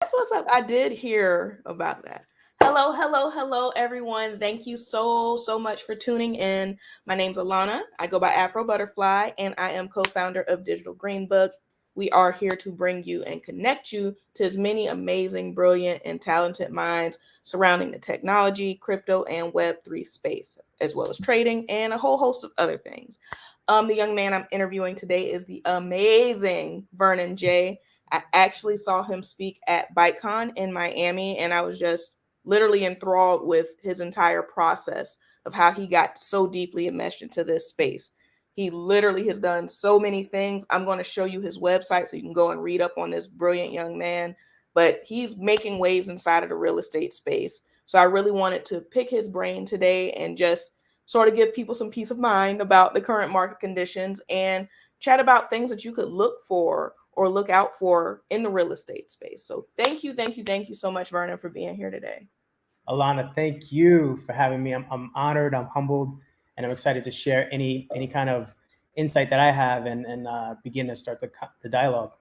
That's what's up. I did hear about that. Hello, hello, hello, everyone. Thank you so much for tuning in. My name's Alana. I go by Afro Butterfly, and I am co founder of Digital Green Book. We are here to bring you and connect you to as many amazing, brilliant, and talented minds surrounding the technology, crypto, and Web3 space, as well as trading and a whole host of other things. The young man I'm interviewing today is the amazing Vernon J. I actually saw him speak at ByteCon in Miami, and I was just literally enthralled with his entire process of how he got so deeply enmeshed into this space. He literally has done so many things. I'm going to show you his website so you can go and read up on this brilliant young man. But he's making waves inside of the real estate space. So I really wanted to pick his brain today and just sort of give people some peace of mind about the current market conditions and chat about things that you could look for or look out for in the real estate space. So thank you so much, Vernon, for being here today. Alana, thank you for having me. I'm honored, I'm humbled, and I'm excited to share any kind of insight that I have and begin to start the dialogue.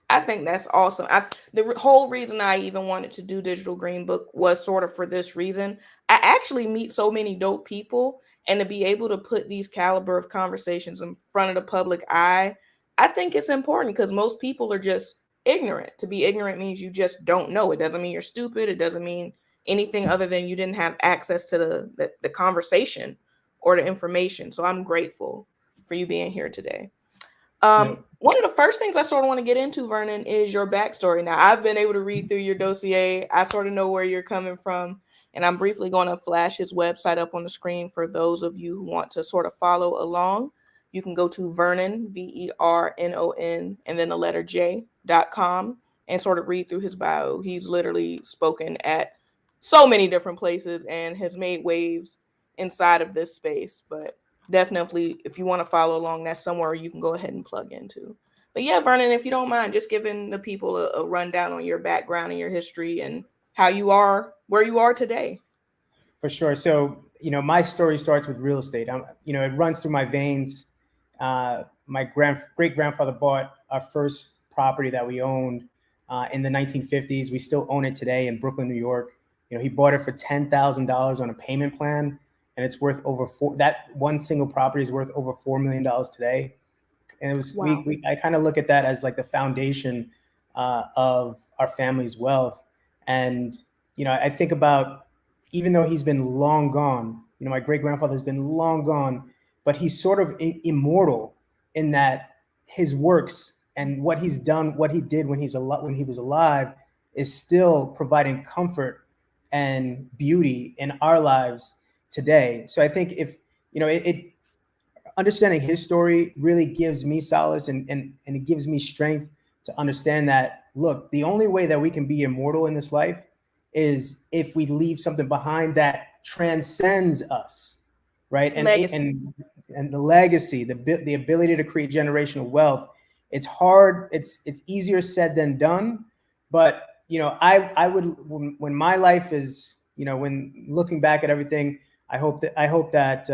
I think that's awesome. The whole reason I even wanted to do Digital Green Book was sort of for this reason. I actually meet so many dope people, and to be able to put these caliber of conversations in front of the public eye, I think it's important because most people are just ignorant. To be ignorant means you just don't know. It doesn't mean you're stupid. It doesn't mean anything other than you didn't have access to the conversation or the information. So I'm grateful for you being here today. No, One of the first things I sort of want to get into, Vernon, is your backstory. Now, I've been able to read through your dossier. I sort of know where you're coming from, and I'm briefly going to flash his website up on the screen for those of you who want to sort of follow along. You can go to Vernon, Vernon, and then the letter J.com and sort of read through his bio. He's literally spoken at so many different places and has made waves inside of this space. But definitely, if you want to follow along, that's somewhere you can go ahead and plug into. But yeah, Vernon, if you don't mind, just giving the people a rundown on your background and your history and how you are where you are today. for sure. So, my story starts with real estate. It runs through my veins. My great grandfather bought our first property that we owned in the 1950s. We still own it today in Brooklyn, New York. He bought it for $10,000 on a payment plan, and it's worth over four. That one single property is worth over $4 million today. And it was Wow. I kind of look at that as like the foundation of our family's wealth. And I think about, even though he's been long gone, my great grandfather has been long gone, but he's sort of immortal in that his works and what he's done, what he did when when he was alive, is still providing comfort and beauty in our lives today. So I think if it understanding his story really gives me solace, and it gives me strength to understand that, look, the only way that we can be immortal in this life is if we leave something behind that transcends us, right? and Legacy. and and the legacy, the ability to create generational wealth. It's hard, it's easier said than done, but I would, when my life is, when looking back at everything, I hope that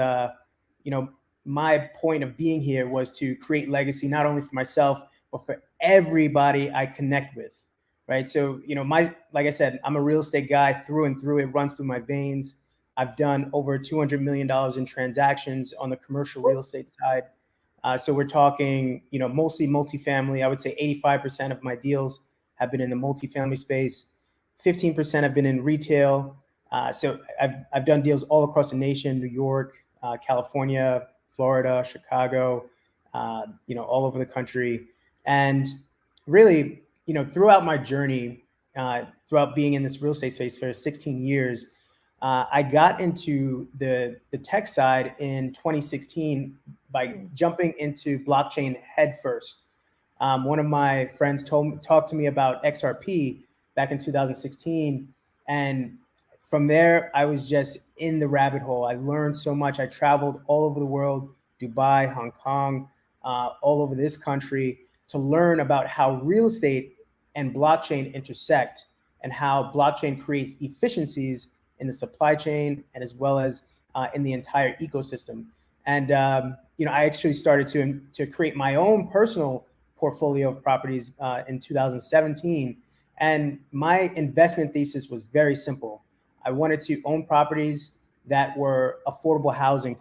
you know my point of being here was to create legacy, not only for myself, but for everybody I connect with. Right. So, like I said, I'm a real estate guy through and through. It runs through my veins. I've done over $200 million in transactions on the commercial real estate side. So we're talking, mostly multifamily. I would say 85% of my deals have been in the multifamily space. 15% have been in retail. So I've done deals all across the nation: New York, California, Florida, Chicago, all over the country. And really, throughout my journey, throughout being in this real estate space for 16 years, I got into the tech side in 2016 by jumping into blockchain headfirst. One of my friends talked to me about XRP back in 2016, and from there I was just in the rabbit hole. I learned so much. I traveled all over the world, Dubai, Hong Kong, all over this country, to learn about how real estate and blockchain intersect, and how blockchain creates efficiencies in the supply chain, and as well as in the entire ecosystem. And I actually started to create my own personal portfolio of properties in 2017. And my investment thesis was very simple. I wanted to own properties that were affordable housing,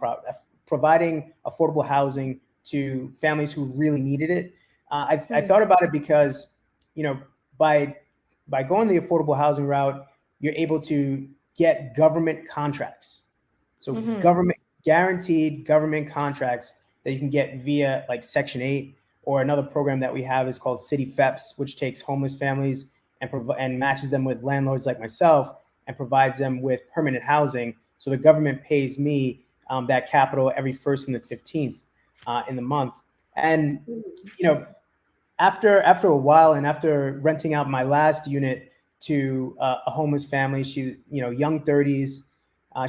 providing affordable housing to families who really needed it. I thought about it because, you know, by going the affordable housing route, you're able to get government contracts. So government guaranteed government contracts that you can get via like Section 8, or another program that we have is called City FEPS, which takes homeless families and matches them with landlords like myself and provides them with permanent housing. So the government pays me that capital every first and the 15th in the month. And, you know, after a while, and after renting out my last unit to a homeless family, she, you know, young 30s,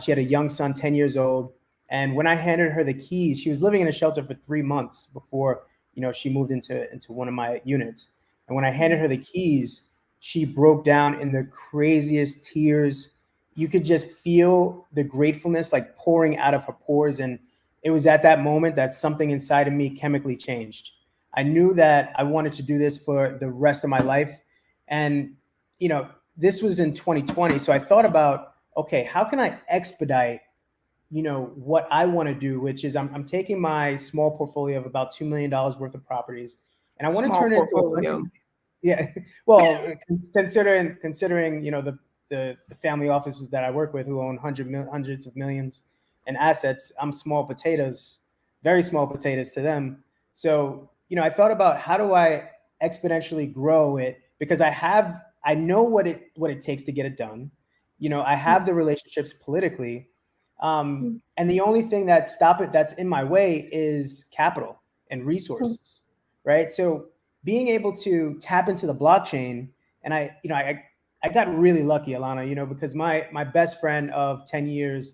she had a young son, 10 years old. And when I handed her the keys, she was living in a shelter for 3 months before, you know, she moved into one of my units. And when I handed her the keys, she broke down in the craziest tears. You could just feel the gratefulness like pouring out of her pores. And it was at that moment that something inside of me chemically changed. I knew that I wanted to do this for the rest of my life. And, you know, this was in 2020. So I thought about, okay, how can I expedite, you know, what I want to do, which is I'm taking my small portfolio of about $2 million worth of properties, and I want to turn it into a bunch. Yeah. Well, considering, you know, the family offices that I work with who own hundreds of millions in assets, I'm small potatoes, very small potatoes to them. So, you know, I thought about how do I exponentially grow it, because I know what it takes to get it done. You know, I have the relationships politically. And the only thing that's in my way is capital and resources, right? So being able to tap into the blockchain, and I got really lucky, Alana, you know, because my best friend of 10 years,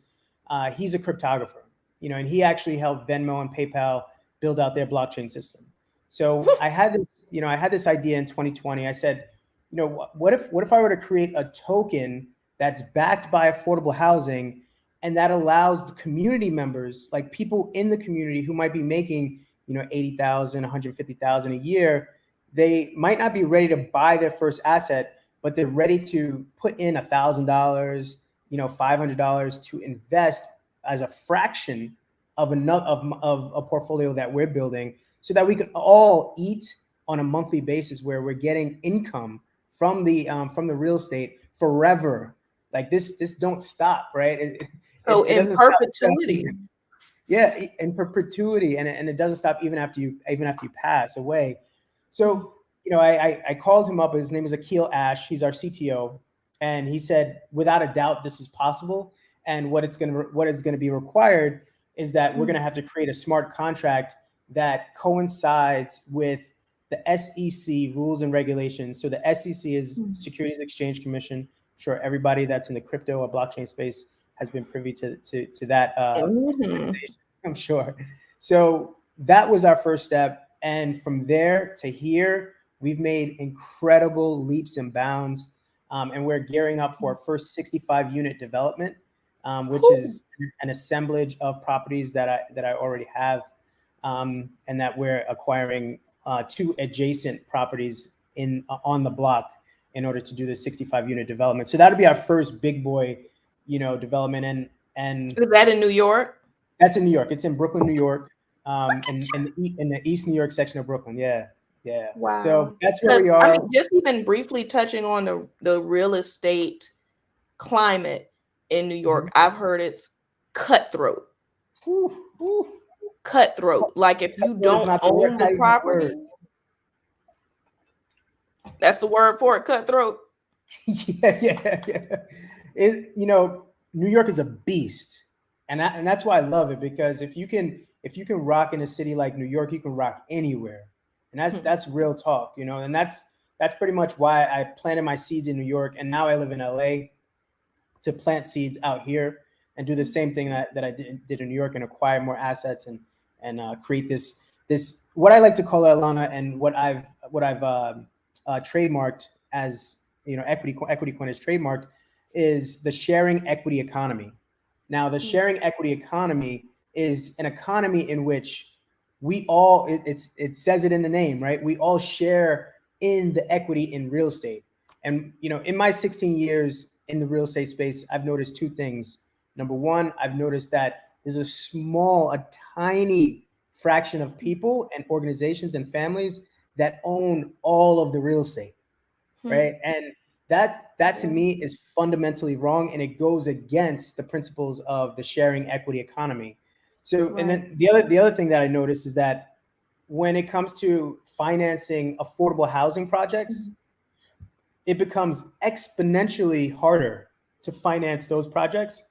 he's a cryptographer, you know, and he actually helped Venmo and PayPal build out their blockchain system. So I had this idea in 2020. I said, you know, what if I were to create a token that's backed by affordable housing, and that allows the community members, like people in the community who might be making, you know, 80,000, 150,000 a year, they might not be ready to buy their first asset, but they're ready to put in $1,000, you know, $500 to invest as a fraction of a portfolio that we're building, so that we can all eat on a monthly basis, where we're getting income from the real estate forever. Like this don't stop, right? So It in doesn't perpetuity. stop. Yeah, in perpetuity, and it doesn't stop even after you pass away. So, you know, I called him up. His name is Akil Ash. He's our CTO, and he said, without a doubt, this is possible. And what is going to be required is that we're going to have to create a smart contract that coincides with the SEC rules and regulations. So the SEC is Securities Exchange Commission. I'm sure everybody that's in the crypto or blockchain space has been privy to that organization, I'm sure. So that was our first step. And from there to here, we've made incredible leaps and bounds. And we're gearing up for our first 65 unit development, which is an assemblage of properties that I already have, and that we're acquiring 2 adjacent properties on the block in order to do the 65 unit development. So that'll be our first big boy, you know, development. And is that in New York? That's in New York. It's in Brooklyn, New York, in the East New York section of Brooklyn. Yeah. Wow. So that's where we are. I mean, just even briefly touching on the real estate climate in New York, I've heard it's cutthroat. Cutthroat. Like if you don't own the property, that's the word for it, cutthroat. Yeah. You know, New York is a beast, and that's why I love it, because if you can rock in a city like New York, you can rock anywhere, and that's real talk, you know. And that's pretty much why I planted my seeds in New York, and now I live in LA to plant seeds out here and do the same thing that I did in New York, and acquire more assets and create this what I like to call it, Alana, and what I've trademarked as, you know, EquityCoin is trademarked, is the sharing equity economy. Now, the sharing equity economy is an economy in which we all, it says it in the name, right? We all share in the equity in real estate. And, in my 16 years in the real estate space, I've noticed two things. Number one, I've noticed that there's a tiny fraction of people and organizations and families that own all of the real estate, right? And that to me is fundamentally wrong, and it goes against the principles of the sharing equity economy. So, and then the other thing that I noticed is that when it comes to financing affordable housing projects, it becomes exponentially harder to finance those projects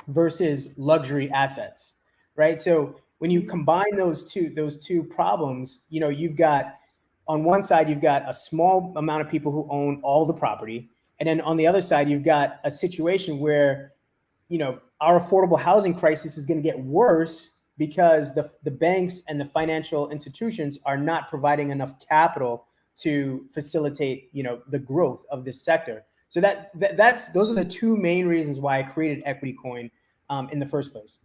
versus luxury assets, right? So when you combine those two problems, you've got, on one side, you've got a small amount of people who own all the property, and then on the other side, you've got a situation where, our affordable housing crisis is going to get worse because the banks and the financial institutions are not providing enough capital to facilitate, the growth of this sector. So those are the two main reasons why I created EquityCoin in the first place.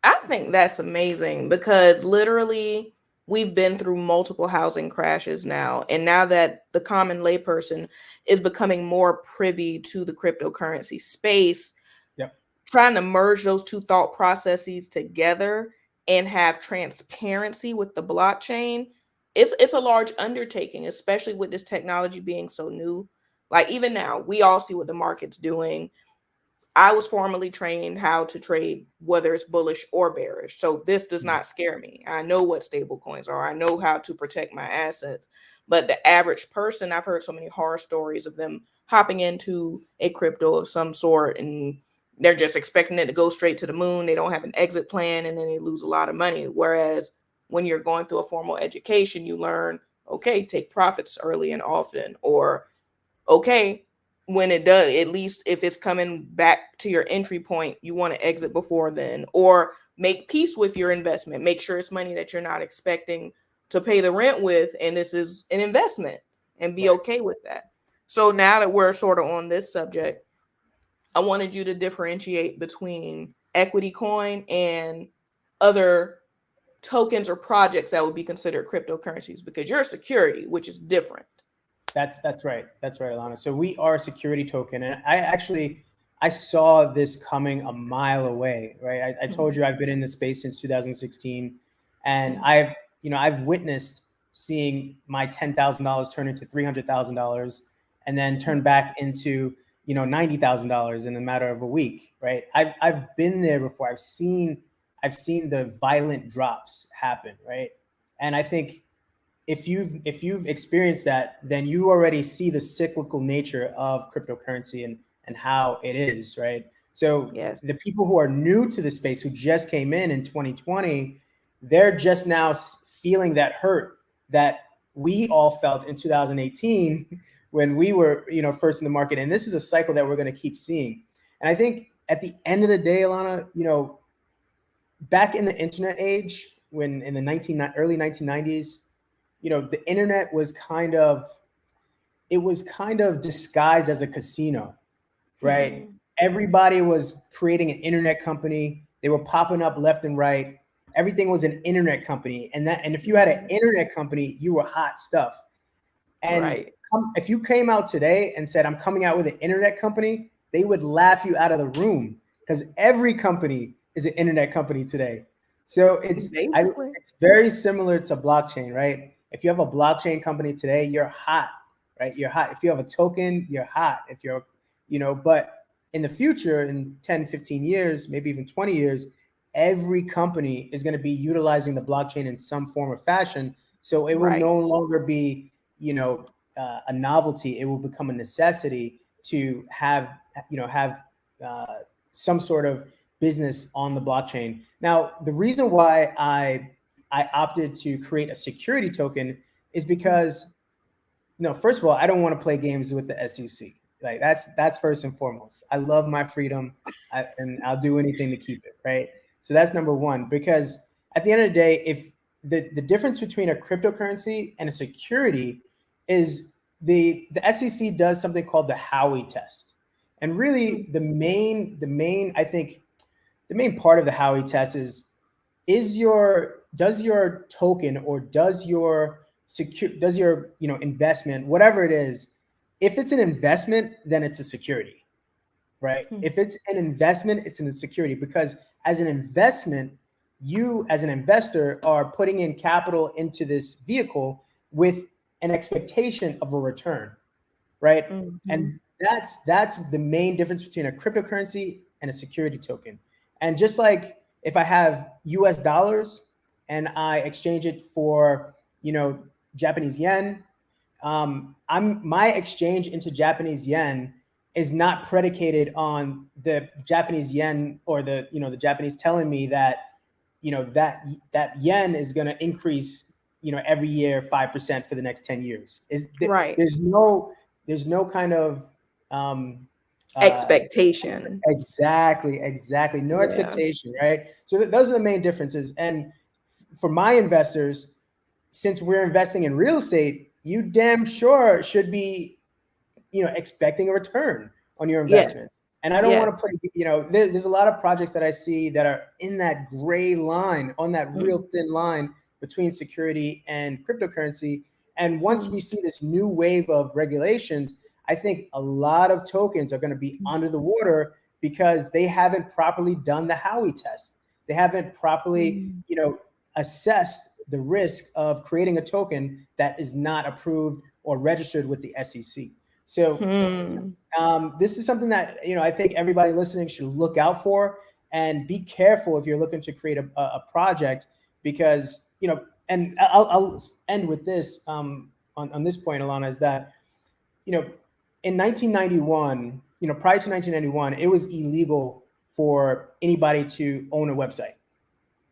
I think that's amazing because literally we've been through multiple housing crashes now. And now that the common layperson is becoming more privy to the cryptocurrency space, trying to merge those two thought processes together and have transparency with the blockchain, it's a large undertaking, especially with this technology being so new. Like even now, we all see what the market's doing. I was formally trained how to trade, whether it's bullish or bearish. So this does not scare me. I know what stable coins are. I know how to protect my assets. But the average person, I've heard so many horror stories of them hopping into a crypto of some sort and they're just expecting it to go straight to the moon. They don't have an exit plan and then they lose a lot of money. Whereas when you're going through a formal education, you learn, okay, take profits early and often, or okay, when it does, at least if it's coming back to your entry point, you want to exit before then, or make peace with your investment. Make sure it's money that you're not expecting to pay the rent with, and this is an investment, and be okay with that. So now that we're sort of on this subject, I wanted you to differentiate between EquityCoin and other tokens or projects that would be considered cryptocurrencies, because you're a security, which is different. That's right. That's right, Alana. So we are a security token, and I saw this coming a mile away, right? I told you I've been in this space since 2016, and I've witnessed seeing my $10,000 turn into $300,000, and then turn back into $90,000 in a matter of a week, right? I've been there before. I've seen the violent drops happen, right? And I think if you've experienced that, then you already see the cyclical nature of cryptocurrency and how it is, right? So the people who are new to the space, who just came in 2020, they're just now feeling that hurt that we all felt in 2018 when we were, first in the market. And this is a cycle that we're going to keep seeing. And I think at the end of the day, Alana, back in the internet age, when in the early 1990s, the internet was kind of disguised as a casino, right? Everybody was creating an internet company. They were popping up left and right. Everything was an internet company. And if you had an internet company, you were hot stuff. And if you came out today and said, I'm coming out with an internet company, they would laugh you out of the room, because every company is an internet company today. So it's very similar to blockchain, right? If you have a blockchain company today, you're hot, right? You're hot. If you have a token, you're hot. If you're, but in the future, in 10, 15 years, maybe even 20 years, every company is going to be utilizing the blockchain in some form or fashion. So it will no longer be, a novelty. It will become a necessity to have some sort of business on the blockchain. Now, the reason why I opted to create a security token is because, first of all, I don't want to play games with the SEC. Like that's first and foremost. I love my freedom, and I'll do anything to keep it, right? So that's number one. Because at the end of the day, if the difference between a cryptocurrency and a security is the SEC does something called the Howie Test, and really the main I think the main part of the Howie Test does your token, or does your investment, whatever it is, if it's an investment, then it's a security, right? If it's an investment, it's in a security, because as an investment, you as an investor are putting in capital into this vehicle with an expectation of a return, right? And that's the main difference between a cryptocurrency and a security token. And just like if I have US dollars and I exchange it for, Japanese yen, my exchange into Japanese yen is not predicated on the Japanese yen or the Japanese telling me that that yen is going to increase every year 5% for the next 10 years. Right. There's no kind of Expectation. Exactly. No expectation, right? So those are the main differences. And for my investors, since we're investing in real estate, you damn sure should be, expecting a return on your investment. And I don't want to play, there's a lot of projects that I see that are in that gray line, on that real thin line between security and cryptocurrency. And once we see this new wave of regulations, I think a lot of tokens are going to be under the water because they haven't properly done the Howie test. They haven't properly, assessed the risk of creating a token that is not approved or registered with the SEC. So this is something that, I think everybody listening should look out for, and be careful if you're looking to create a project, because, and I'll end with this on this point, Alana, is that, in 1991, prior to 1991, it was illegal for anybody to own a website,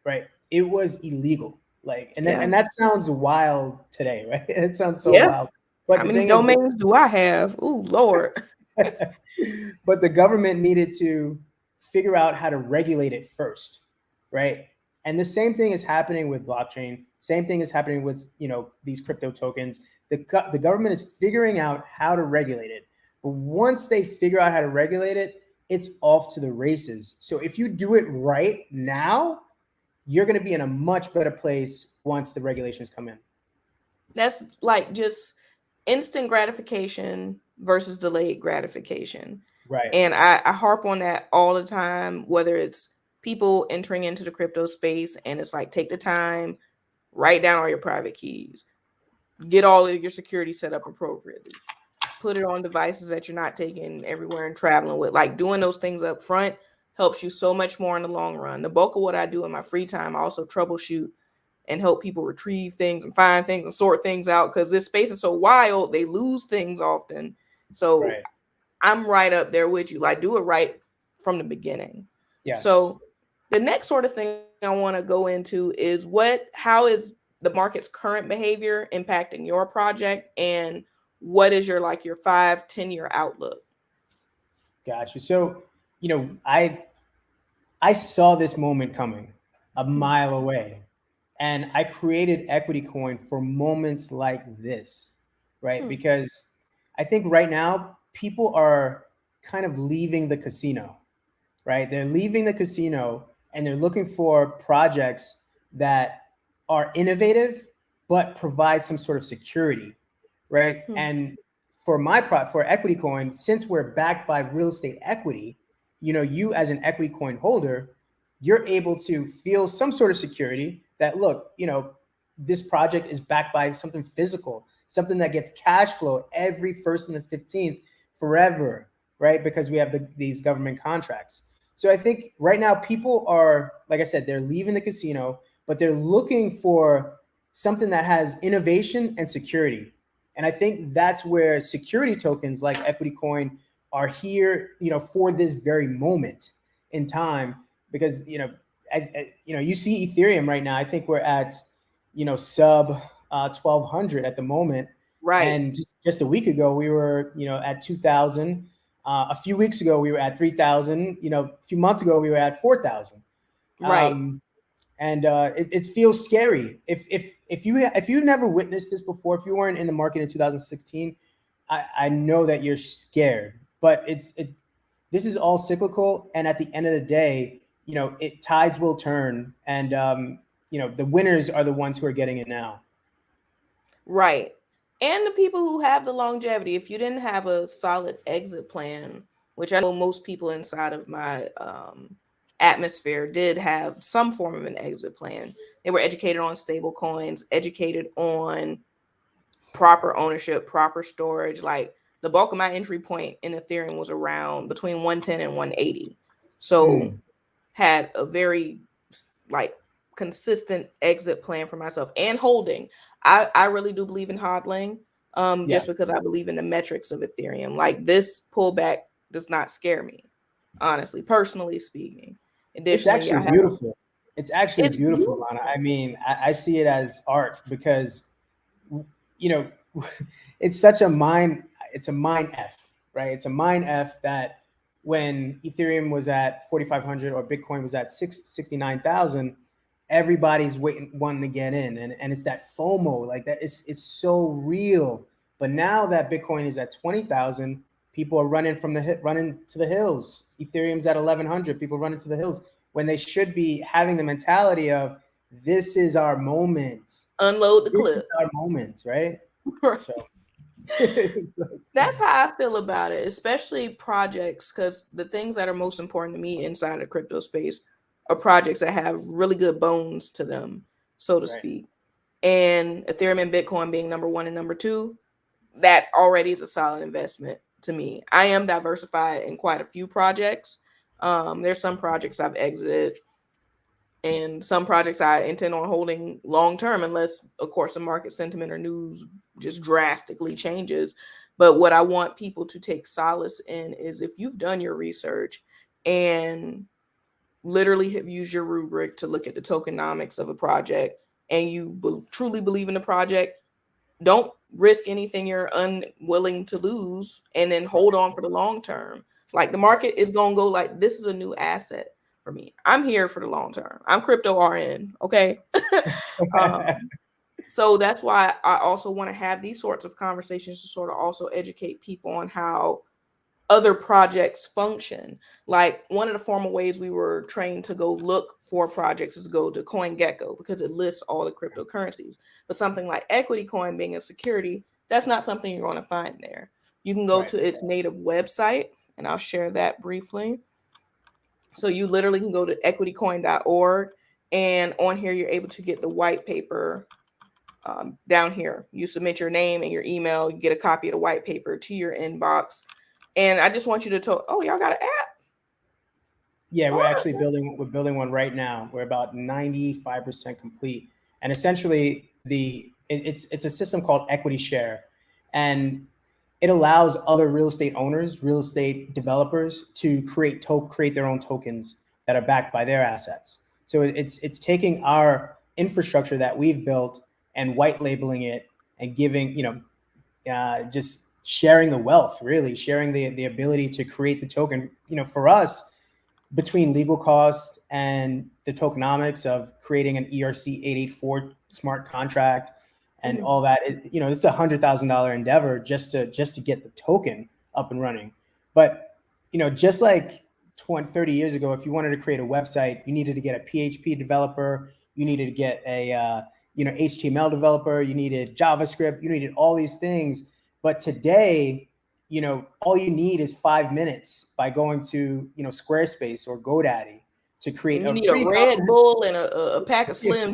right? It was illegal. And that sounds wild today, right? It sounds so wild. But how many domains do I have? Ooh, Lord. But the government needed to figure out how to regulate it first, right? And the same thing is happening with blockchain. Same thing is happening with, these crypto tokens. The government is figuring out how to regulate it. But once they figure out how to regulate it, it's off to the races. So if you do it right now, you're going to be in a much better place once the regulations come in. That's like just instant gratification versus delayed gratification. Right. And I harp on that all the time, whether it's people entering into the crypto space and it's like, take the time, write down all your private keys, get all of your security set up appropriately, put it on devices that you're not taking everywhere and traveling with. Like, doing those things up front helps you so much more in the long run. The bulk of what I do in my free time, I also troubleshoot and help people retrieve things and find things and sort things out, because this space is so wild, they lose things often. So I'm right up there with you. Like, do it right from the beginning. Yes. So the next sort of thing I want to go into is how is the market's current behavior impacting your project, and what is your 5-10 year outlook? Gotcha. So, I saw this moment coming a mile away, and I created EquityCoin for moments like this, right? Because I think right now people are kind of leaving the casino, right? They're leaving the casino and they're looking for projects that are innovative but provide some sort of security, right? And for EquityCoin, since we're backed by real estate equity, you as an EquityCoin holder, you're able to feel some sort of security that, look, this project is backed by something physical, something that gets cash flow every 1st and the 15th forever, right? Because we have these government contracts. So I think right now people are, like I said, they're leaving the casino, but they're looking for something that has innovation and security. And I think that's where security tokens like EquityCoin are here, for this very moment in time. Because, you see Ethereum right now, I think we're at, sub 1,200 at the moment. Right. And just a week ago, we were, at 2,000. A few weeks ago, we were at 3,000. A few months ago, we were at 4,000. Right. And it feels scary. If you never witnessed this before, if you weren't in the market in 2016, I know that you're scared. But this is all cyclical, and at the end of the day, tides will turn, and the winners are the ones who are getting it now. Right. And the people who have the longevity. If you didn't have a solid exit plan, which I know most people inside of my atmosphere did have some form of an exit plan. They were educated on stable coins, educated on proper ownership, proper storage. Like the bulk of my entry point in Ethereum was around between 110 and 180. So had a very like consistent exit plan for myself and holding. I really do believe in hodling, just because I believe in the metrics of Ethereum. Like this pullback does not scare me, honestly, personally speaking. It's Additionally, actually beautiful. It's actually it's beautiful, beautiful. Lana. I mean, I see it as art because, you know, it's such a mind, it's a mind F, right? It's a mind F that when Ethereum was at 4,500 or Bitcoin was at 69,000, everybody's waiting, wanting to get in. And it's that FOMO, like that. It's so real. But now that Bitcoin is at 20,000, people are running running to the hills. Ethereum's at 1,100, people running to the hills when they should be having the mentality of this is our moment. Unload the This is clip. our moment, right? Right. So That's how I feel about it, especially projects, because the things that are most important to me inside of the crypto space are projects that have really good bones to them, so to right. speak. And Ethereum and Bitcoin being number one and number two, that already is a solid investment to me. I am diversified in quite a few projects. There's some projects I've exited, and some projects I intend on holding long term, unless, of course, the market sentiment or news just drastically changes. But what I want people to take solace in is if you've done your research and literally have used your rubric to look at the tokenomics of a project and you truly believe in the project, don't risk anything you're unwilling to lose and then hold on for the long term. Like the market is going to go like, this is a new asset for me. I'm here for the long term. I'm crypto RN. Okay. um, so that's why I also want to have these sorts of conversations to sort of also educate people on how other projects function. Like one of the formal ways we were trained to go look for projects is go to CoinGecko because it lists all the cryptocurrencies. But something like EquityCoin being a security, that's not something you're going to find there. You can go Right. to its native website, and I'll share that briefly. So you literally can go to equitycoin.org, and on here you're able to get the white paper. Down here, you submit your name and your email, you get a copy of the white paper to your inbox. And I just want you to tell, oh, y'all got an app? Yeah, we're building one right now. We're about 95% complete. And essentially it's a system called Equity Share. And it allows other real estate owners, real estate developers to create their own tokens that are backed by their assets. So it's taking our infrastructure that we've built and white labeling it and giving, just sharing the wealth, really sharing the ability to create the token. For us, between legal costs and the tokenomics of creating an ERC 884 smart contract and all that, it's $100,000 endeavor just to get the token up and running. But just like 20, 30 years ago, if you wanted to create a website, you needed to get a PHP developer, you needed to get a HTML developer, you needed JavaScript, you needed all these things. But today, all you need is 5 minutes by going to, Squarespace or GoDaddy to create You a need a pretty Red Bull and a pack of Slim.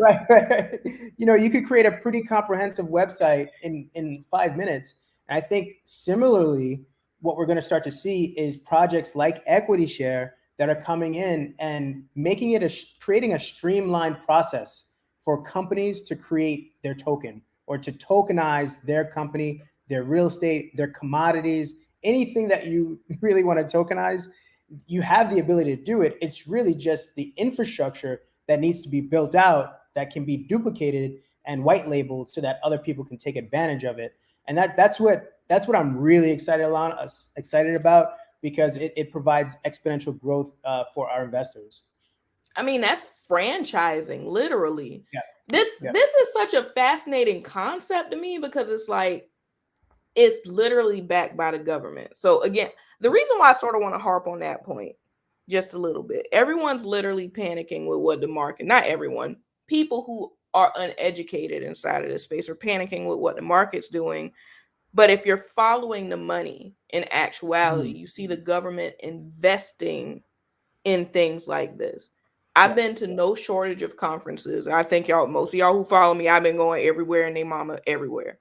right. You could create a pretty comprehensive website in 5 minutes. And I think similarly, what we're going to start to see is projects like Equity Share that are coming in and making it creating a streamlined process for companies to create their token or to tokenize their company, their real estate, their commodities, anything that you really want to tokenize. You have the ability to do it. It's really just the infrastructure that needs to be built out that can be duplicated and white labeled so that other people can take advantage of it. And that's what I'm really excited about, because it provides exponential growth for our investors. I mean, that's franchising, literally. Yeah. This is such a fascinating concept to me because it's like it's literally backed by the government. So again, the reason why I sort of want to harp on that point just a little bit, everyone's literally panicking with what the market, not everyone, people who are uneducated inside of this space or panicking with what the market's doing. But if you're following the money in actuality, you see the government investing in things like this. I've been to no shortage of conferences. I think most of y'all who follow me, I've been going everywhere and they mama everywhere.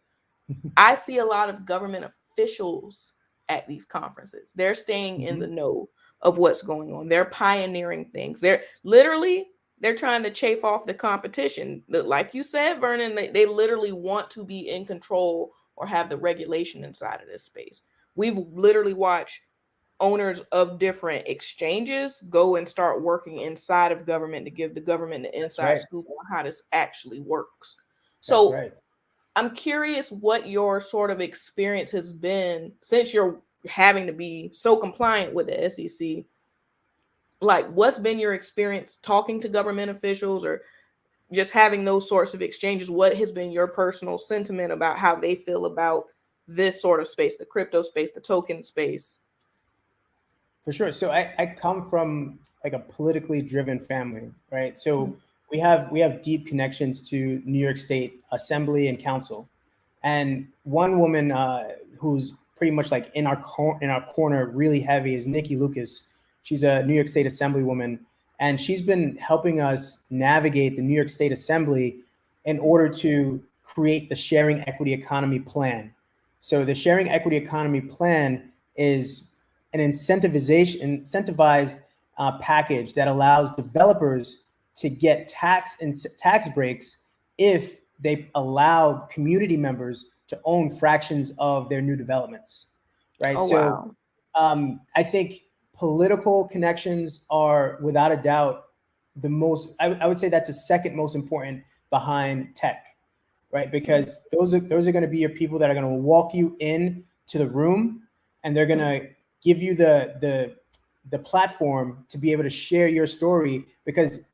I see a lot of government officials at these conferences. They're staying in the know of what's going on. They're pioneering things. They're trying to chafe off the competition. Like you said, Vernon, they literally want to be in control or have the regulation inside of this space. We've literally watched owners of different exchanges go and start working inside of government to give the government the inside scoop on how this actually works. So I'm curious what your sort of experience has been since you're having to be so compliant with the SEC. Like, what's been your experience talking to government officials or just having those sorts of exchanges? What has been your personal sentiment about how they feel about this sort of space, the crypto space, the token space? For sure. So I come from like a politically driven family, right? So we have deep connections to New York State Assembly and Council, and one woman who's pretty much like in our corner, really heavy, is Nikki Lucas. She's a New York State Assemblywoman, and she's been helping us navigate the New York State Assembly in order to create the sharing equity economy plan. So the sharing equity economy plan is an incentivized package that allows developers to get tax breaks if they allow community members to own fractions of their new developments, right? Wow. I think political connections are without a doubt the most, I would say that's the second most important behind tech, right? Because those are going to be your people that are going to walk you in to the room, and they're going to give you the platform to be able to share your story, because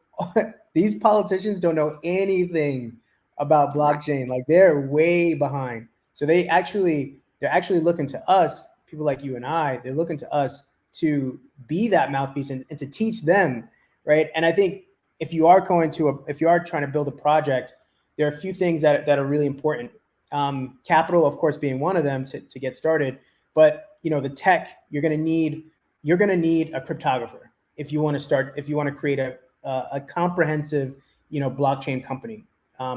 these politicians don't know anything about blockchain. Like, they're way behind. So they're actually looking to us, people like you and I, they're looking to us to be that mouthpiece and to teach them, right? And I think if you are trying to build a project, there are a few things that are really important. Capital, of course, being one of them to get started. But the tech, you're going to need a cryptographer if you want to create a comprehensive blockchain company.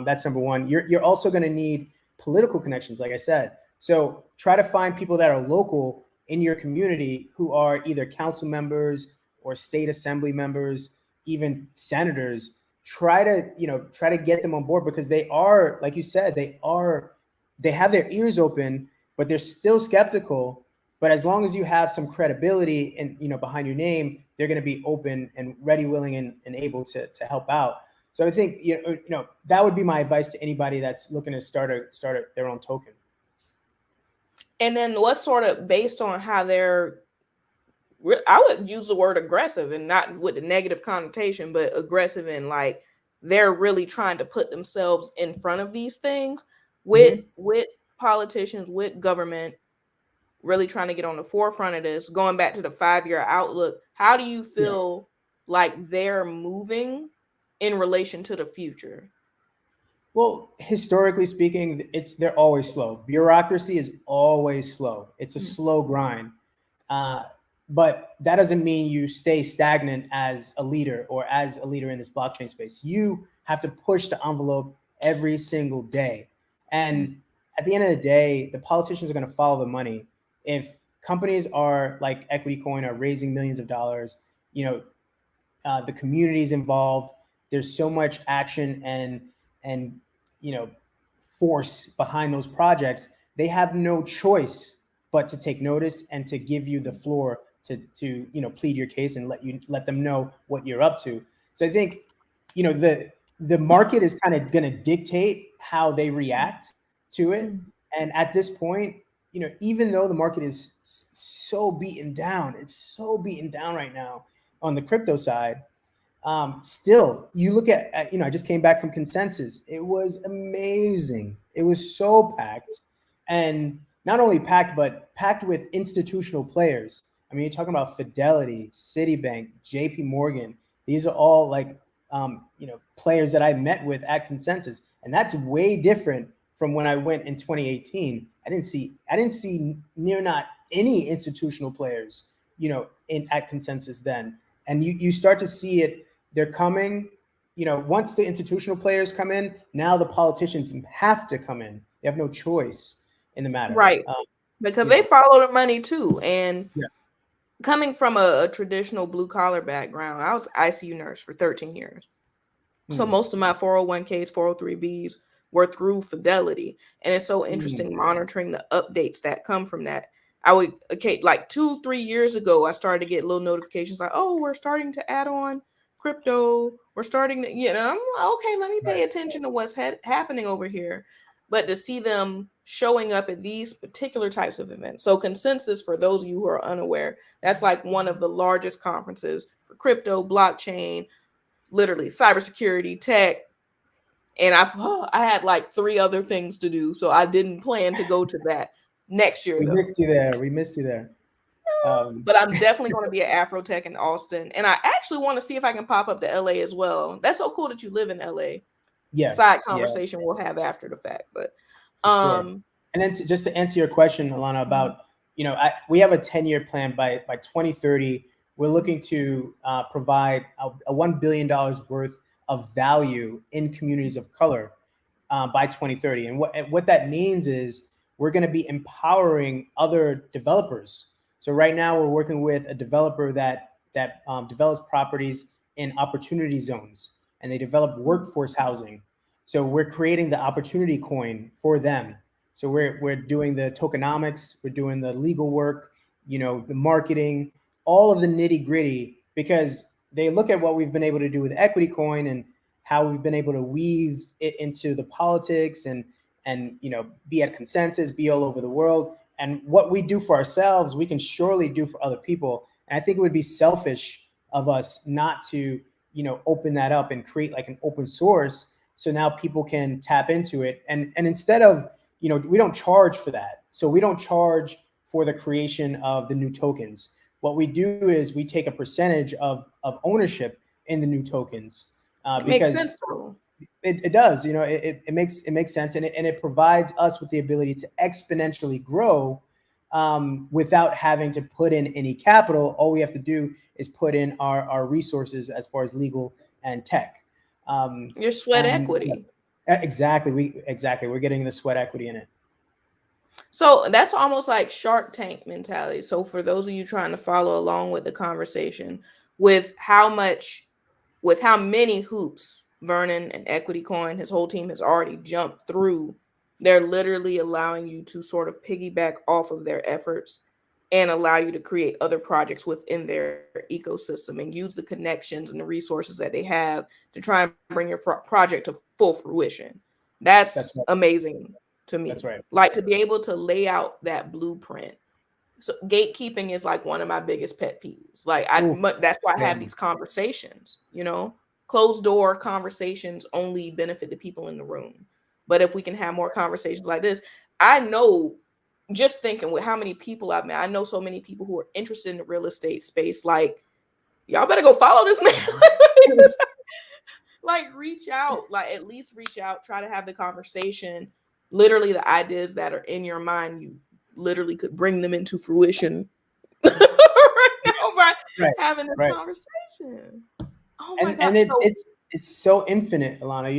That's number one. You're also going to need political connections, like I said. So try to find people that are local in your community who are either council members or state assembly members, even senators. Try to get them on board, because they are, like you said, they have their ears open, but they're still skeptical. But as long as you have some credibility and behind your name, they're going to be open and ready, willing, and able to help out. So I think that would be my advice to anybody that's looking to start their own token. And then what's sort of based on how I would use the word aggressive, and not with the negative connotation, but aggressive in like they're really trying to put themselves in front of these things with politicians, with government, really trying to get on the forefront of this. Going back to the 5-year outlook, how do you feel like they're moving in relation to the future? Well, historically speaking, they're always slow. Bureaucracy is always slow. It's a slow grind. But that doesn't mean you stay stagnant as a leader in this blockchain space. You have to push the envelope every single day. And at the end of the day, the politicians are going to follow the money. If companies are like EquityCoin are raising millions of dollars, the community's involved. There's so much action and force behind those projects. They have no choice but to take notice and to give you the floor to plead your case and let them know what you're up to. So I think the market is kind of going to dictate how they react to it. And at this point, even though the market is so beaten down, it's so beaten down right now on the crypto side. Still, you look at, I just came back from Consensus. It was amazing. It was so packed, and not only packed, but packed with institutional players. I mean, you're talking about Fidelity, Citibank, JP Morgan. These are all like players that I met with at Consensus, and that's way different from when I went in 2018. I didn't see near not any institutional players, at Consensus then. And you start to see it. They're coming. Once the institutional players come in, now the politicians have to come in. They have no choice in the matter. Right. Because they follow the money too. And coming from a traditional blue collar background, I was ICU nurse for 13 years. So most of my 401ks, 403bs were through Fidelity. And it's so interesting monitoring the updates that come from that. I would, like 2-3 years ago, I started to get little notifications like, oh, we're starting to add on crypto. We're starting to, I'm like, okay, let me pay attention to what's happening over here. But to see them showing up at these particular types of events. So Consensus, for those of you who are unaware, that's like one of the largest conferences for crypto, blockchain, literally cybersecurity, tech. And I had like 3 other things to do. So I didn't plan to go to that next year. We missed you there. But I'm definitely going to be at Afrotech in Austin. And I actually want to see if I can pop up to LA as well. That's so cool that you live in LA. Yeah. Side conversation we'll have after the fact. But sure. And then just to answer your question, Alana, about, we have a 10-year plan by 2030. We're looking to provide a $1 billion worth of value in communities of color by 2030. And what that means is we're going to be empowering other developers. So right now we're working with a developer that develops properties in opportunity zones, and they develop workforce housing. So we're creating the opportunity coin for them. So we're doing the tokenomics, we're doing the legal work, the marketing, all of the nitty gritty, because they look at what we've been able to do with EquityCoin and how we've been able to weave it into the politics and be at Consensus, be all over the world. And what we do for ourselves, we can surely do for other people. And I think it would be selfish of us not to, open that up and create like an open source. So now people can tap into it. And instead of, we don't charge for that. So we don't charge for the creation of the new tokens. What we do is we take a percentage of ownership in the new tokens. Because makes sense, though. It does, it makes sense. And it provides us with the ability to exponentially grow without having to put in any capital. All we have to do is put in our resources as far as legal and tech. Your sweat equity. Exactly. We're getting the sweat equity in it. So that's almost like Shark Tank mentality. So for those of you trying to follow along with the conversation, with how many hoops Vernon and EquityCoin, his whole team has already jumped through, they're literally allowing you to sort of piggyback off of their efforts and allow you to create other projects within their ecosystem and use the connections and the resources that they have to try and bring your project to full fruition. That's right. Amazing to me. That's right. Like to be able to lay out that blueprint. So gatekeeping is like one of my biggest pet peeves. Like that's why I have these conversations, closed door conversations only benefit the people in the room. But if we can have more conversations like this, I know, just thinking with how many people I've met, I know so many people who are interested in the real estate space. Like, y'all better go follow this man. Like reach out, at least reach out, try to have the conversation. Literally the ideas that are in your mind, you literally could bring them into fruition right now by having this conversation. Oh my God. And it's so infinite, Alana.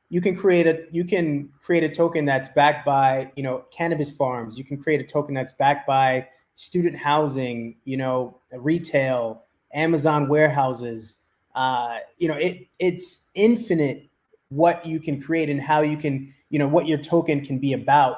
You can create a token that's backed by, cannabis farms. You can create a token that's backed by student housing, retail, Amazon warehouses. It's infinite what you can create and how you can, what your token can be about.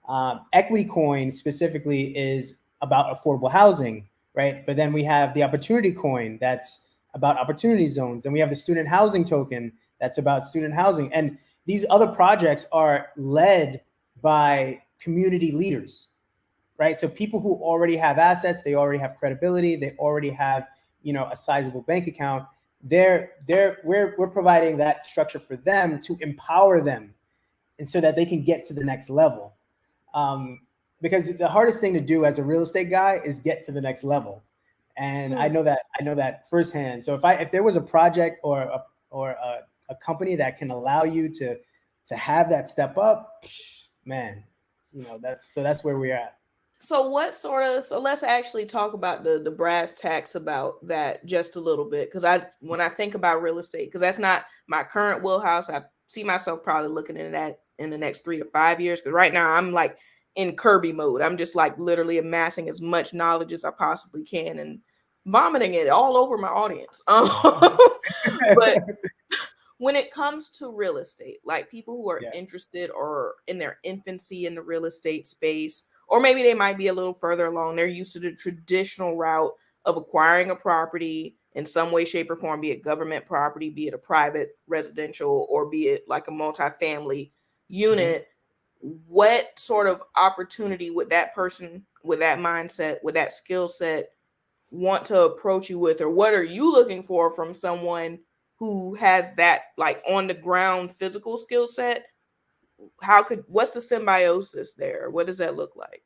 EquityCoin specifically is about affordable housing, right? But then we have the opportunity coin that's about opportunity zones. And we have the student housing token that's about student housing. And these other projects are led by community leaders, right? So people who already have assets, they already have credibility, they already have, a sizable bank account. We're providing that structure for them to empower them, and so that they can get to the next level. Because the hardest thing to do as a real estate guy is get to the next level. And I know that firsthand. So if there was a project or a company that can allow you to have that step up, man, that's where we're at. So let's actually talk about the brass tacks about that just a little bit. Because when I think about real estate, because that's not my current wheelhouse, I see myself probably looking into that in the next 3 to 5 years. Because right now I'm like in Kirby mode. I'm just like literally amassing as much knowledge as I possibly can and vomiting it all over my audience. But when it comes to real estate, like people who are interested or in their infancy in the real estate space, or maybe they might be a little further along, they're used to the traditional route of acquiring a property in some way, shape, or form, be it government property, be it a private residential, or be it like a multifamily unit. What sort of opportunity would that person with that mindset, with that skill set, want to approach you with? Or what are you looking for from someone who has that like on the ground physical skill set? What's the symbiosis there? What does that look like?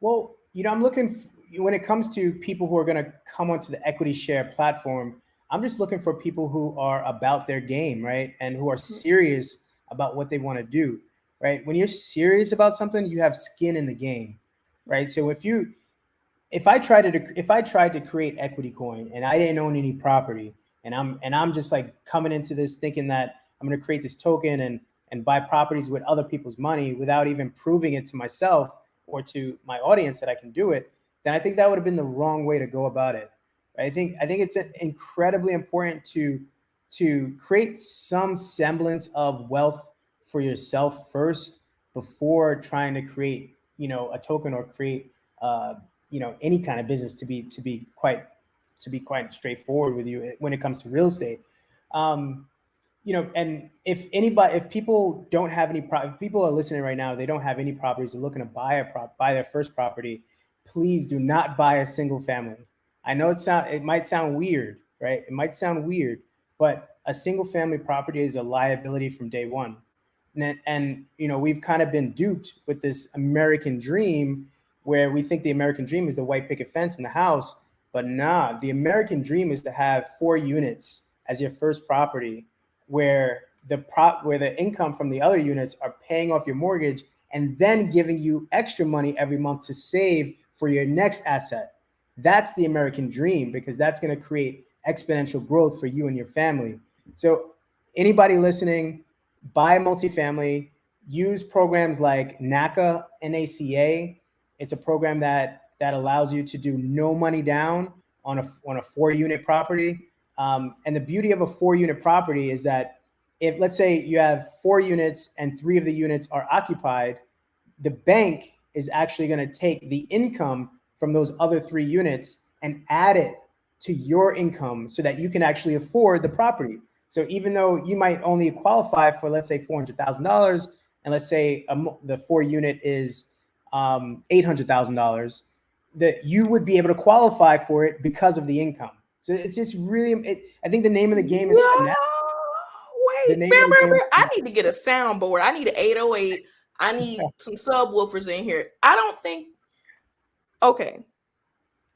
Well, I'm looking when it comes to people who are going to come onto the Equity Share platform, I'm just looking for people who are about their game, right? And who are serious about what they want to do, right? When you're serious about something, you have skin in the game, right? So if I tried to create EquityCoin and I didn't own any property, and I'm just like coming into this thinking that I'm going to create this token and buy properties with other people's money without even proving it to myself or to my audience that I can do it, then I think that would have been the wrong way to go about it. I think it's incredibly important to create some semblance of wealth for yourself first before trying to create a token or create any kind of business to be quite straightforward with you when it comes to real estate. And if people don't have any if people are listening right now, they don't have any properties, they're looking to buy their first property, please do not buy a single family. I know it might sound weird, right? It might sound weird, but a single family property is a liability from day one. And we've kind of been duped with this American dream where we think the American dream is the white picket fence in the house, but nah, the American dream is to have 4 units as your first property, where the income from the other units are paying off your mortgage and then giving you extra money every month to save for your next asset. That's the American dream, because that's going to create exponential growth for you and your family. So anybody listening, buy multifamily, use programs like NACA, NACA. It's a program that allows you to do no money down on a 4-unit property. And the beauty of a 4-unit property is that if, let's say, you have 4 units and 3 of the units are occupied, the bank is actually going to take the income from those other 3 units and add it to your income so that you can actually afford the property. So even though you might only qualify for, let's say, $400,000, and let's say the 4-unit is $800,000, that you would be able to qualify for it because of the income. So it's just really, I think the name of the game is finesse. Wait, I need to get a soundboard. I need an 808. I need some subwoofers in here. I don't think. Okay,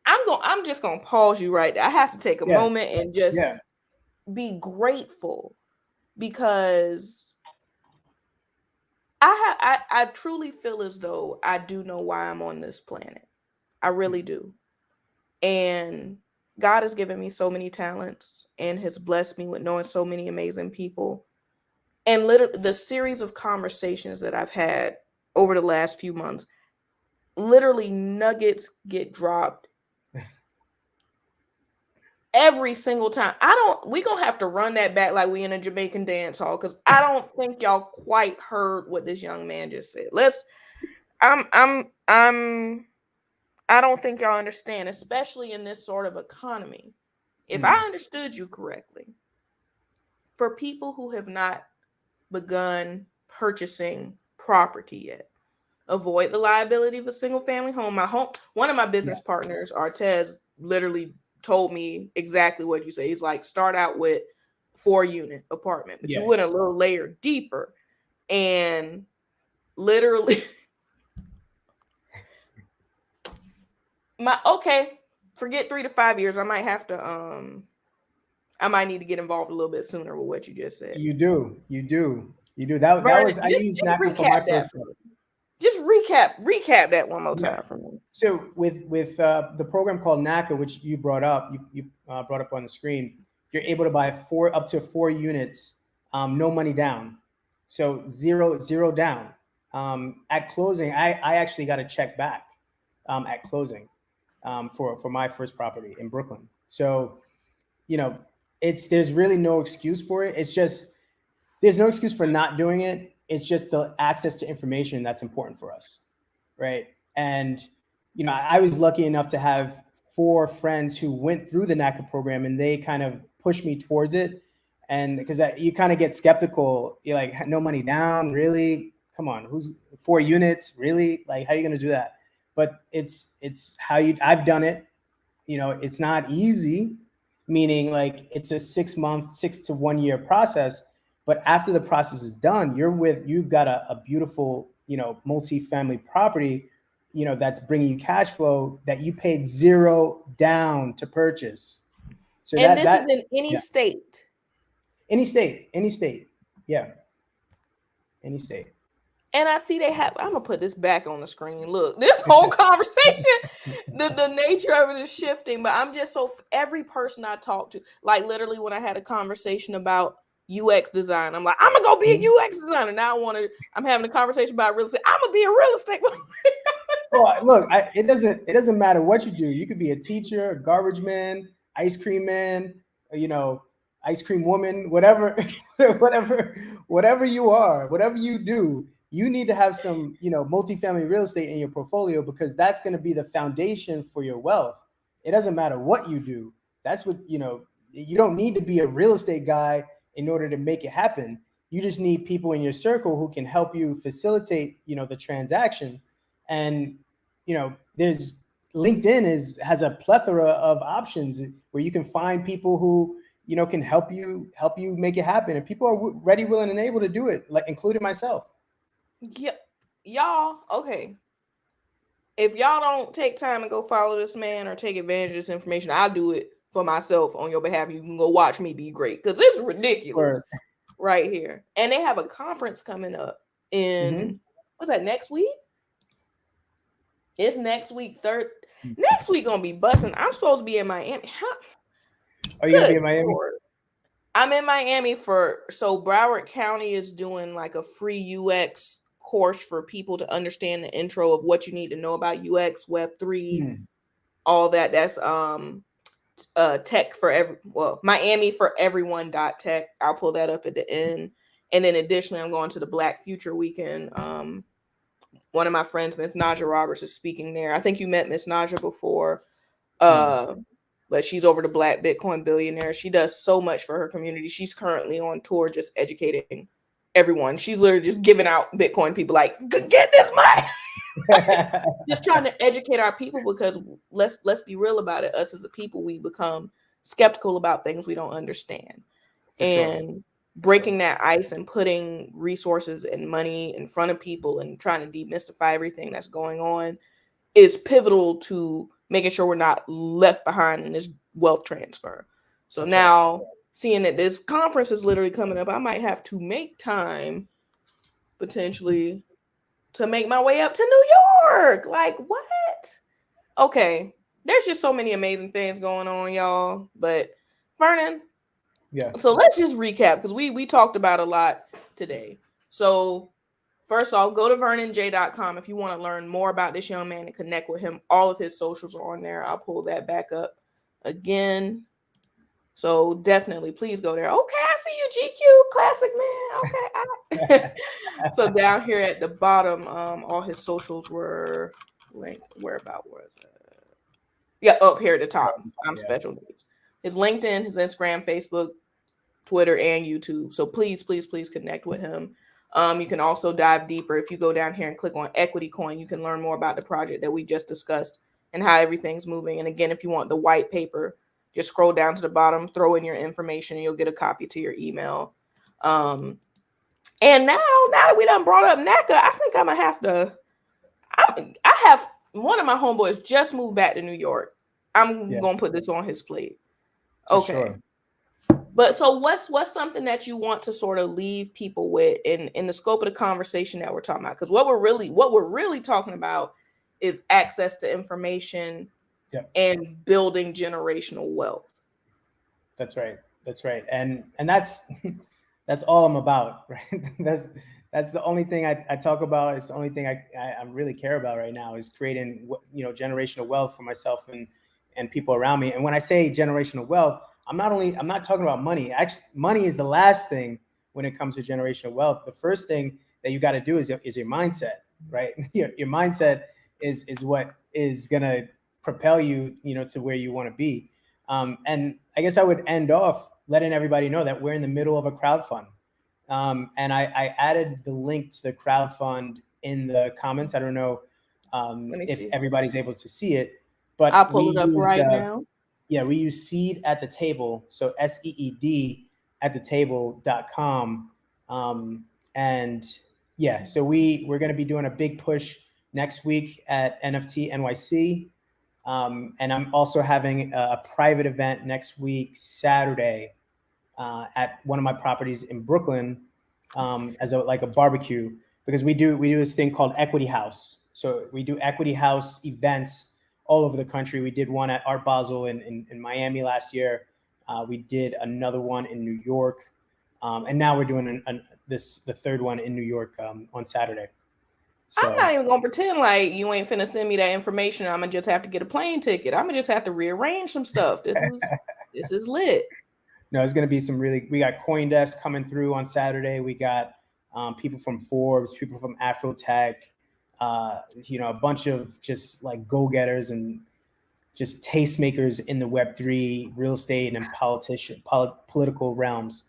I'm just gonna pause you right there. I have to take a moment and just be grateful, because I truly feel as though I do know why I'm on this planet. I really do. And God has given me so many talents and has blessed me with knowing so many amazing people. And literally the series of conversations that I've had over the last few months, literally nuggets get dropped every single time. We gonna have to run that back like we in a Jamaican dance hall, because I don't think y'all quite heard what this young man just said. I don't think y'all understand, especially in this sort of economy. If I understood you correctly, for people who have not begun purchasing property yet, avoid the liability of a single family home. One of my business partners, Artez, literally told me exactly what you say. He's like, start out with 4-unit apartment, but you went a little layer deeper, and literally forget 3 to 5 years. I might have to I might need to get involved a little bit sooner with what you just said. You do. That Vernon, was, I just used NACA for my recap that. first one. Just recap that one more Yeah. time for me. So with the program called NACA, which you brought up, you brought up on the screen, you're able to buy up to 4 units, no money down. So zero down. At closing, I actually got a check back at closing for my first property in Brooklyn. So, you know, there's really no excuse for it. It's just, there's no excuse for not doing it. It's just the access to information that's important for us, right? And I was lucky enough to have 4 friends who went through the NACA program, and they kind of pushed me towards it. And because you kind of get skeptical, you're like, no money down, really? Come on, who's 4 units, really? Like, how are you going to do that? But it's how I've done it. It's not easy, meaning like it's a 6 to 1 year process. But after the process is done, you've got a beautiful, multifamily property, that's bringing you cash flow that you paid 0 down to purchase. So and this is in any state. Any state. Yeah. Any state. And I see I'm gonna put this back on the screen. Look, this whole conversation, the nature of it is shifting, but I'm just every person I talk to, like literally when I had a conversation about UX design, I'm like, I'm gonna go be a UX designer. Now I'm having a conversation about real estate. I'm gonna be a real estate. Well, look, it doesn't matter what you do. You could be a teacher, a garbage man, ice cream man, ice cream woman, whatever you are, whatever you do, you need to have some, multifamily real estate in your portfolio, because that's going to be the foundation for your wealth. It doesn't matter what you do. That's what, you don't need to be a real estate guy in order to make it happen. You just need people in your circle who can help you facilitate, the transaction. And, there's LinkedIn has a plethora of options where you can find people who, can help you make it happen. And people are ready, willing, and able to do it, like including myself. Yeah, y'all, okay. If y'all don't take time and go follow this man or take advantage of this information, I'll do it for myself on your behalf. You can go watch me be great, because this is ridiculous right here. And they have a conference coming up in, what's that, next week? It's next week, next week gonna be busting. I'm supposed to be in Miami. Are you gonna be in Miami? I'm in Miami so Broward County is doing like a free UX course for people to understand the intro of what you need to know about UX, Web3, all that. That's tech for Miami for everyone.tech. I'll pull that up at the end. And then additionally, I'm going to the Black Future Weekend. One of my friends, Miss Naja Roberts, is speaking there. I think you met Miss Naja before. But she's over the Black Bitcoin billionaire. She does so much for her community. She's currently on tour just educating everyone. She's literally just giving out Bitcoin people like, get this money. Just trying to educate our people, because let's be real about it. Us as a people, we become skeptical about things we don't understand. Breaking that ice and putting resources and money in front of people and trying to demystify everything that's going on is pivotal to making sure we're not left behind in this wealth transfer. So now, seeing that this conference is literally coming up, I might have to make time potentially to make my way up to New York. Like, what? Okay. There's just so many amazing things going on, y'all. But Vernon, so let's just recap, because we talked about a lot today. So first off, go to vernonj.com if you want to learn more about this young man and connect with him. All of his socials are on there. I'll pull that back up again. So definitely, please go there. Okay, I see you, GQ, classic man. Okay. So down here at the bottom, all his socials were linked. Up here at the top. I'm special needs. His LinkedIn, his Instagram, Facebook, Twitter, and YouTube. So please connect with him. You can also dive deeper. If you go down here and click on EquityCoin, you can learn more about the project that we just discussed and how everything's moving. And again, if you want the white paper, just scroll down to the bottom, throw in your information, and you'll get a copy to your email. And now that we done brought up NACA, I think I'm gonna have to. I have one of my homeboys just moved back to New York. I'm gonna put this on his plate. For Okay. sure. But so what's something that you want to sort of leave people with in the scope of the conversation that we're talking about? Because what we're really talking about is access to information and building generational wealth. That's right. That's right. And that's that's all I'm about, right? That's the only thing I talk about. It's the only thing I really care about right now is creating, generational wealth for myself and people around me. And when I say generational wealth, I'm not talking about money. Actually, money is the last thing when it comes to generational wealth. The first thing that you got to do is your mindset, right? Your mindset is what is gonna propel you, to where you want to be. And I guess I would end off letting everybody know that we're in the middle of a crowdfund. And I added the link to the crowdfund in the comments. I don't know if everybody's able to see it, but I'll pull it up right now. Yeah, we use Seed at the Table. So SEED at the table.com. And yeah, so we're going to be doing a big push next week at NFT NYC. And I'm also having a private event next week, Saturday, at one of my properties in Brooklyn, as a barbecue, because we do this thing called Equity House. So we do Equity House events all over the country. We did one at Art Basel in Miami last year. We did another one in New York, and now we're doing the third one in New York on Saturday. So, I'm not even gonna pretend like you ain't finna send me that information. I'm gonna just have to get a plane ticket. I'm gonna just have to rearrange some stuff. This is lit. No, it's going to be we got CoinDesk coming through on Saturday. We got people from Forbes, people from Afrotech, a bunch of just like go-getters and just tastemakers in the Web3, real estate, and political realms.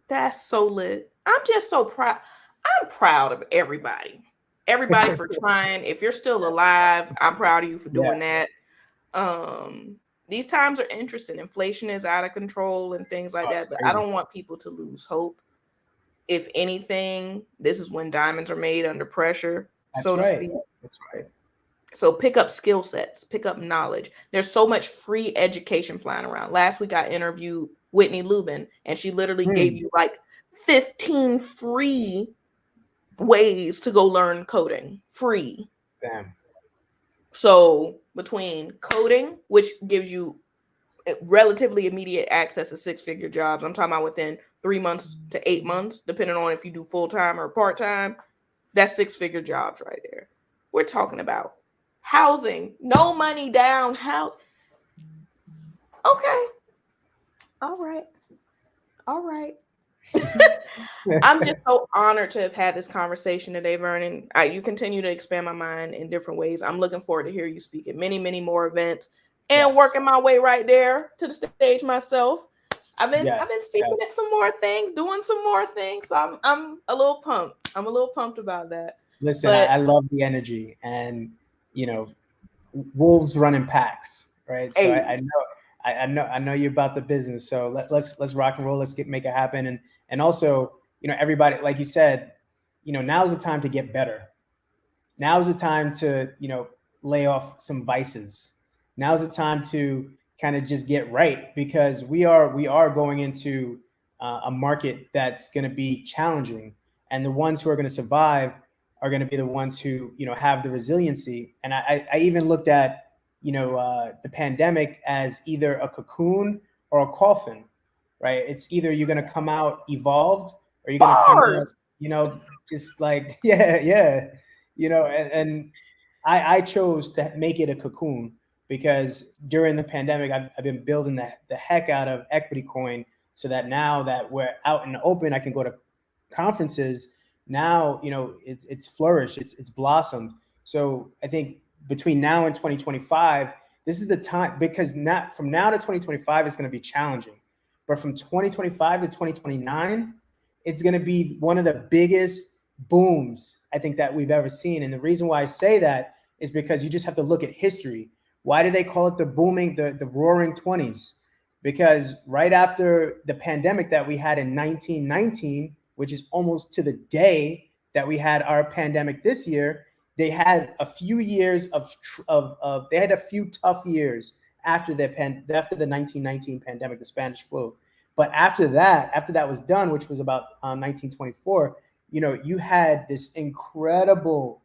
That's so lit. I'm just so proud. I'm proud of everybody. Everybody for trying. If you're still alive, I'm proud of you for doing that. These times are interesting. Inflation is out of control and things like that, but crazy. I don't want people to lose hope. If anything, this is when diamonds are made under pressure, so to speak. That's right. So pick up skill sets, pick up knowledge. There's so much free education flying around. Last week I interviewed Whitney Lubin, and she literally gave you like 15 free ways to go learn coding. Free. Damn. So between coding, which gives you relatively immediate access to six-figure jobs, I'm talking about within 3 months to 8 months, depending on if you do full-time or part-time, that's six-figure jobs right there. We're talking about housing, no money down house. Okay. All right. I'm just so honored to have had this conversation today, Vernon. You continue to expand my mind in different ways. I'm looking forward to hear you speak at many, many more events and working my way right there to the stage myself. I've been speaking at some more things, doing some more things. So I'm a little pumped. I'm a little pumped about that. Listen, I love the energy, and wolves run in packs, right? So I know you're about the business. So let's rock and roll. Let's make it happen. And also, everybody, like you said, now's the time to get better. Now's the time to, lay off some vices. Now's the time to kind of just get right, because we are going into a market that's going to be challenging, and the ones who are going to survive are going to be the ones who, have the resiliency. And I even looked at, the pandemic as either a cocoon or a coffin, right? It's either you're going to come out evolved, or you're going to come out, just like, and I chose to make it a cocoon, because during the pandemic, I've been building the heck out of EquityCoin, so that now that we're out in the open, I can go to conferences. Now, it's flourished, it's blossomed. So I think between now and 2025, this is the time, because from now to 2025 is going to be challenging, but from 2025 to 2029, it's going to be one of the biggest booms I think that we've ever seen. And the reason why I say that is because you just have to look at history. Why do they call it the roaring 20s? Because right after the pandemic that we had in 1919, which is almost to the day that we had our pandemic this year, they had a few years they had a few tough years after the 1919 pandemic, the Spanish flu. But after that was done, which was about 1924, you had this incredible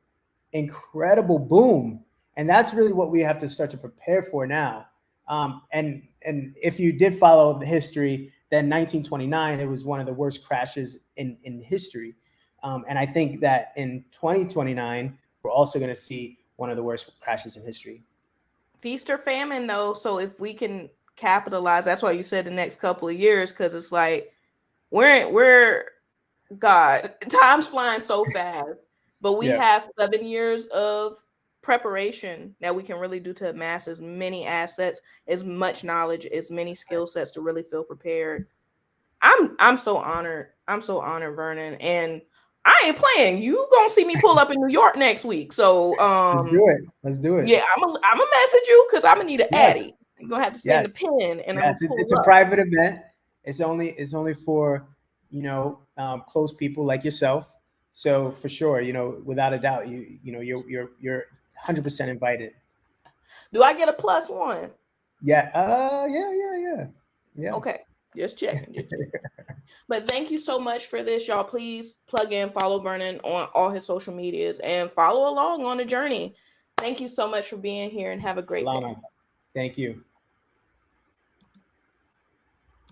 boom, and that's really what we have to start to prepare for now. And if you did follow the history, then 1929, it was one of the worst crashes in history. And I think that in 2029, we're also going to see one of the worst crashes in history. Feast or famine, though. So if we can capitalize, that's why you said the next couple of years, because it's like we're God, time's flying so fast, but we have 7 years of preparation that we can really do to amass as many assets, as much knowledge, as many skill sets to really feel prepared. I'm so honored. I'm so honored, Vernon. And I ain't playing. You gonna see me pull up in New York next week. So Let's do it. Yeah, I'm gonna message you because I'm gonna need an Addy. You're gonna have to send the pin, and I'm gonna pull it's a private event. It's only for close people like yourself. So for sure, without a doubt, you're 100% invited. Do I get a +1? Yeah. Yeah. Okay. Just checking. But thank you so much for this, y'all. Please plug in, follow Vernon on all his social medias, and follow along on the journey. Thank you so much for being here, and have a great day. Thank you.